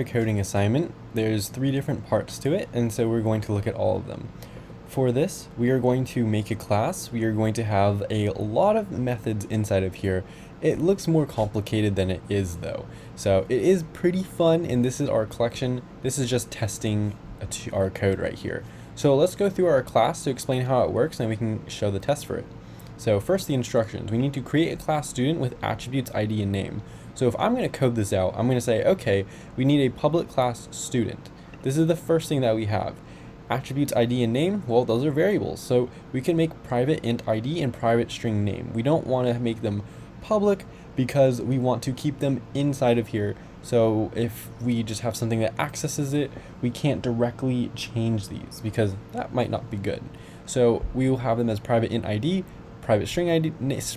Coding assignment, there's 3 different parts to it, and so we're going to look at all of them. For this, we are going to make a class. We are going to have a lot of methods inside of here. It looks more complicated than it is though. So it is pretty fun, and this is our collection. This is just testing our code right here. So let's go through our class to explain how it works, and we can show the test for it. So first, the instructions. We need to create a class student with attributes ID and name. So if I'm going to code this out, I'm going to say, okay, we need a public class student. This is the first thing that we have. Attributes ID and name, well, those are variables. So we can make private int ID and private string name. We don't want to make them public because we want to keep them inside of here. So if we just have something that accesses it, we can't directly change these because that might not be good. So we will have them as private int ID, private string ID,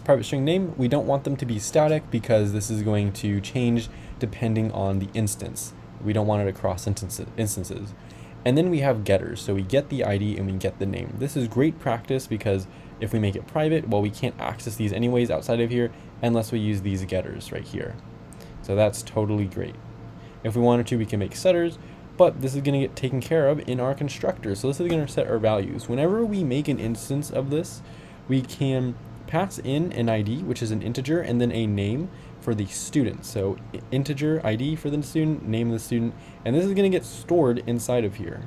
private string name. We don't want them to be static because this is going to change depending on the instance. We don't want it across instances. And then we have getters. So we get the ID and we get the name. This is great practice because if we make it private, well, we can't access these anyways outside of here unless we use these getters right here. So that's totally great. If we wanted to, we can make setters, but this is going to get taken care of in our constructor. So this is going to set our values. Whenever we make an instance of this, we can pass in an ID, which is an integer, and then a name for the student. So integer ID for the student, name of the student, and this is going to get stored inside of here.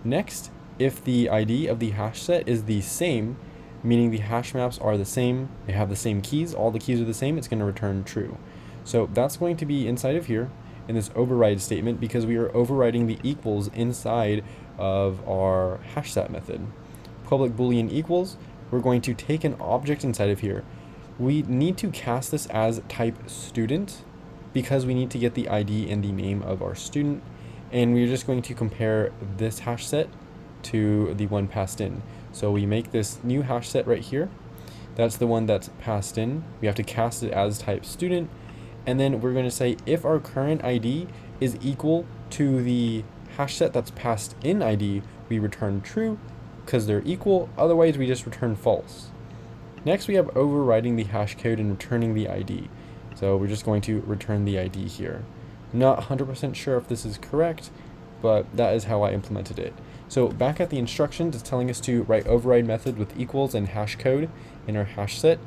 Next, if the ID of the hash set is the same, meaning the hash maps are the same, they have the same keys, all the keys are the same, it's going to return true. So that's going to be inside of here in this override statement because we are overriding the equals inside of our hashset method. Public boolean equals, we're going to take an object inside of here. We need to cast this as type student because we need to get the ID and the name of our student, and we're just going to compare this hash set to the one passed in. So we make this new hash set right here. That's the one that's passed in. We have to cast it as type student, and then we're going to say if our current ID is equal to the hash set that's passed in ID, we return true because they're equal, otherwise we just return false. Next, we have overriding the hash code and returning the ID. So we're just going to return the ID here. Not 100% sure if this is correct, but that is how I implemented it. So back at the instructions, it's telling us to write override method with equals and hash code in our hash set,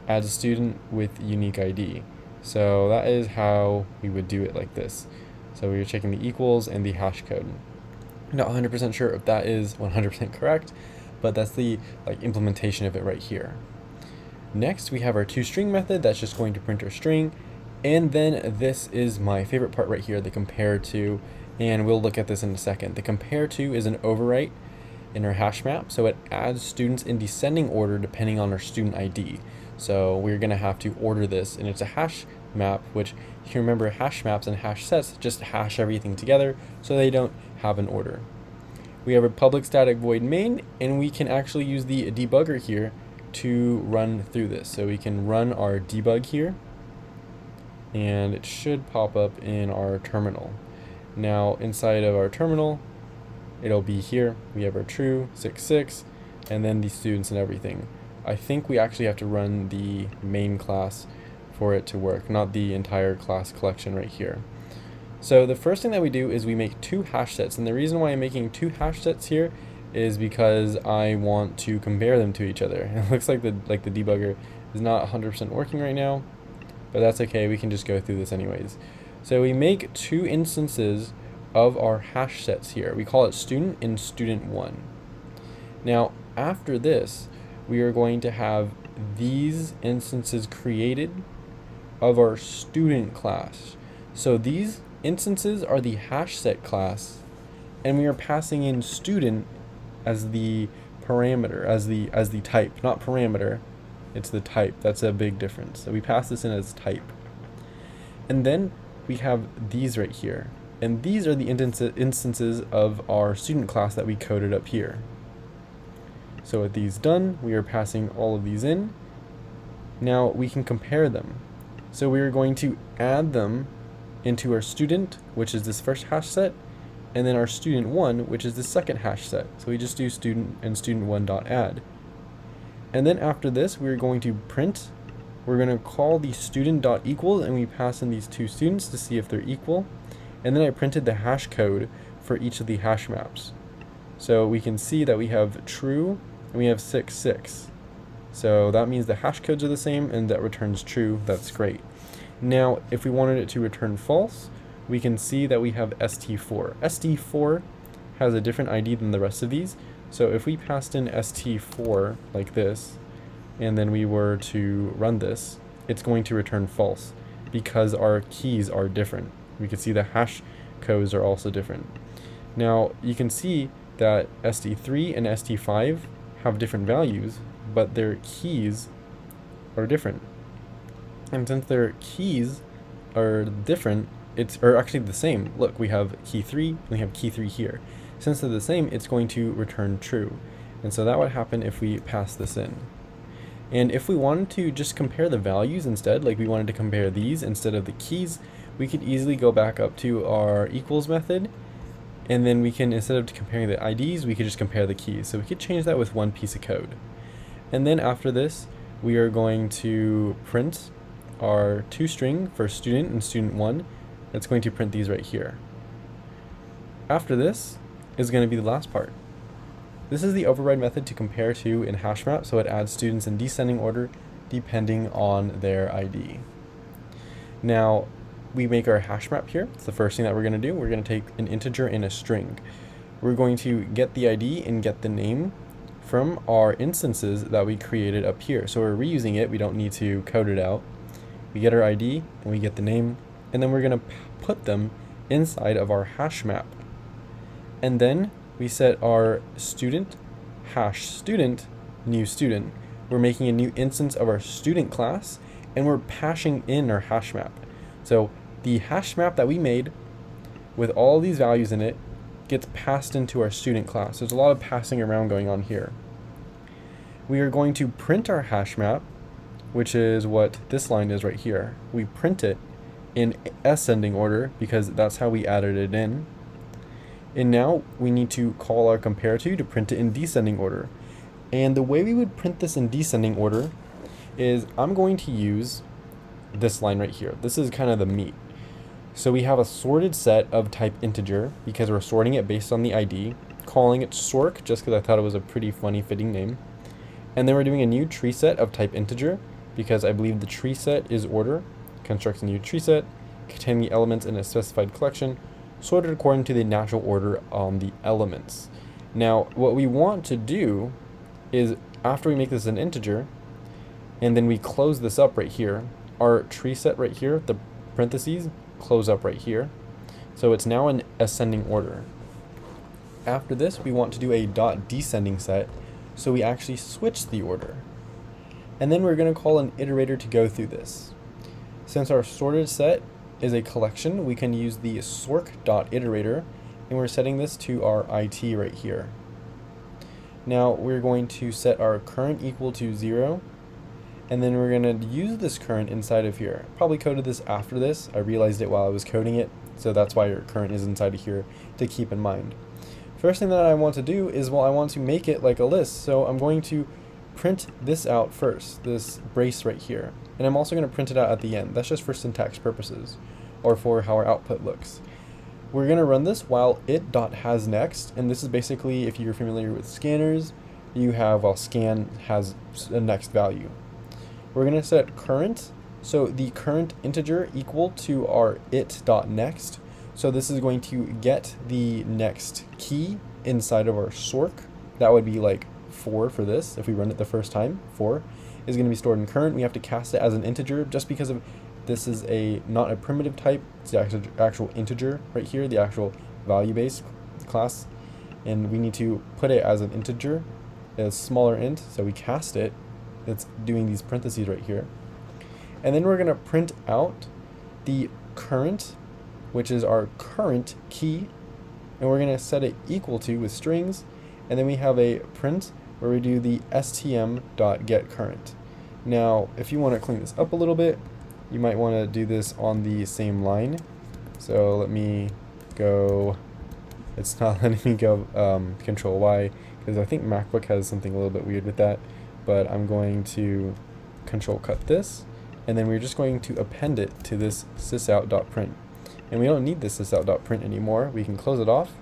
add a student with unique ID. So that is how we would do it like this. So we are checking the equals and the hash code. Not 100% sure if that is 100% correct, but that's the implementation of it right here. Next, we have our toString method that's just going to print our string, and then this is my favorite part right here, the compareTo, and we'll look at this in a second. The compareTo is an overwrite in our hash map, so it adds students in descending order depending on our student ID. So we're going to have to order this, and it's a hash map, which you can remember hash maps and hash sets just hash everything together so they don't have an order. We have a public static void main, and we can actually use the debugger here to run through this. So we can run our debug here, and it should pop up in our terminal. Now inside of our terminal, it'll be here. We have our true 66 and then the students and everything. I think we actually have to run the main class for it to work, not the entire class collection right here. So the first thing that we do is we make 2 hash sets, and the reason why I'm making 2 hash sets here is because I want to compare them to each other. It looks like the debugger is not 100% working right now, but that's okay, we can just go through this anyways. So we make 2 instances of our hash sets here. We call it student and student1. Now after this, we are going to have these instances created of our student class. So these instances are the hash set class, and we are passing in student as the parameter, as the type, not parameter, it's the type. That's a big difference. So we pass this in as type. And then we have these right here, and these are the instances of our student class that we coded up here. So with these done, we are passing all of these in. Now we can compare them. So we are going to add them into our student, which is this first hash set, and then our student1, which is the second hash set. So we just do student and student1.add. And then after this, we're going to print We're going to call the student.equals, and we pass in these two students to see if they're equal. And then I printed the hash code for each of the hash maps. So we can see that we have true and we have 6, 6. So that means the hash codes are the same and that returns true. That's great. Now, if we wanted it to return false, we can see that we have st4. st4 has a different ID than the rest of these. So if we passed in st4 like this, and then we were to run this, it's going to return false because our keys are different. We can see the hash codes are also different. Now, you can see that st3 and st5 have different values, but their keys are different. And since their keys are different, or actually the same. Look, we have key 3 and we have key 3 here. Since they're the same, it's going to return true. And so that would happen if we pass this in. And if we wanted to just compare the values instead, like we wanted to compare these instead of the keys, we could easily go back up to our equals method, and then we can, instead of comparing the IDs, we could just compare the keys. So we could change that with one piece of code. And then after this, we are going to print our toString for student and student1. That's going to print these right here. After this is going to be the last part. This is the override method to compare to in HashMap, so it adds students in descending order depending on their ID. Now, we make our HashMap here. It's the first thing that we're going to do. We're going to take an integer and a string. We're going to get the ID and get the name from our instances that we created up here. So we're reusing it. We don't need to code it out. We get our ID and we get the name, and then we're going to put them inside of our HashMap. And then we set our student hash student new student. We're making a new instance of our student class, and we're passing in our HashMap. So the HashMap that we made with all these values in it gets passed into our student class. There's a lot of passing around going on here. We are going to print our HashMap, which is what this line is right here. We print it in ascending order because that's how we added it in. And now we need to call our compareTo to print it in descending order. And the way we would print this in descending order is I'm going to use this line right here. This is kind of the meat. So we have a sorted set of type integer because we're sorting it based on the ID, calling it sork just because I thought it was a pretty funny fitting name. And then we're doing a new tree set of type integer because I believe the tree set is order, constructs a new tree set containing the elements in a specified collection, sorted according to the natural order on the elements. Now, what we want to do is after we make this an integer, and then we close this up right here, our tree set right here, the parentheses, close up right here. So it's now in ascending order. After this, we want to do a dot descending set, so we actually switch the order. And then we're going to call an iterator to go through this. Since our sorted set is a collection, we can use the sork.iterator, and we're setting this to our IT right here. Now we're going to set our current equal to 0, and then we're going to use this current inside of here. Probably coded this after this. I realized it while I was coding it, so that's why your current is inside of here to keep in mind. First thing that I want to do is, well, I want to make it like a list, so I'm going to print this out first, this brace right here. And I'm also going to print it out at the end. That's just for syntax purposes, or for how our output looks. We're going to run this while it.hasNext, and this is basically, if you're familiar with scanners, you have, well, scan has a next value. We're going to set current, so the current integer equal to our it.next. So this is going to get the next key inside of our sork. That would be like 4 for this. If we run it the first time, 4 is going to be stored in current. We have to cast it as an integer just because of this is not a primitive type. It's the actual integer right here, the actual value base class. And we need to put it as an integer, a smaller int. So we cast it. It's doing these parentheses right here. And then we're going to print out the current, which is our current key, and we're going to set it equal to with strings, and then we have a print where we do the stm.getCurrent. Now, if you want to clean this up a little bit, you might want to do this on the same line. So let me go, it's not letting me go Control Y, because I think MacBook has something a little bit weird with that, but I'm going to Control cut this, and then we're just going to append it to this sysout.print. and we don't need this sysout.print anymore. We can close it off,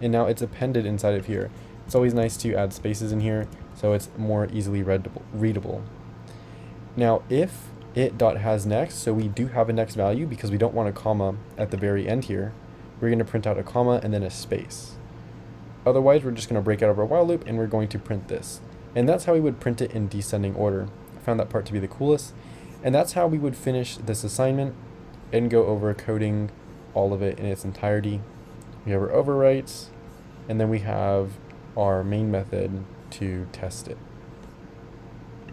and now it's appended inside of here. It's always nice to add spaces in here so it's more easily readable. Now if it.hasNext, so we do have a next value because we don't want a comma at the very end here, we're going to print out a comma and then a space. Otherwise, we're just going to break out of our while loop and we're going to print this. And that's how we would print it in descending order. I found that part to be the coolest. And that's how we would finish this assignment and go over coding all of it in its entirety. We have our overwrites, and then we have our main method to test it.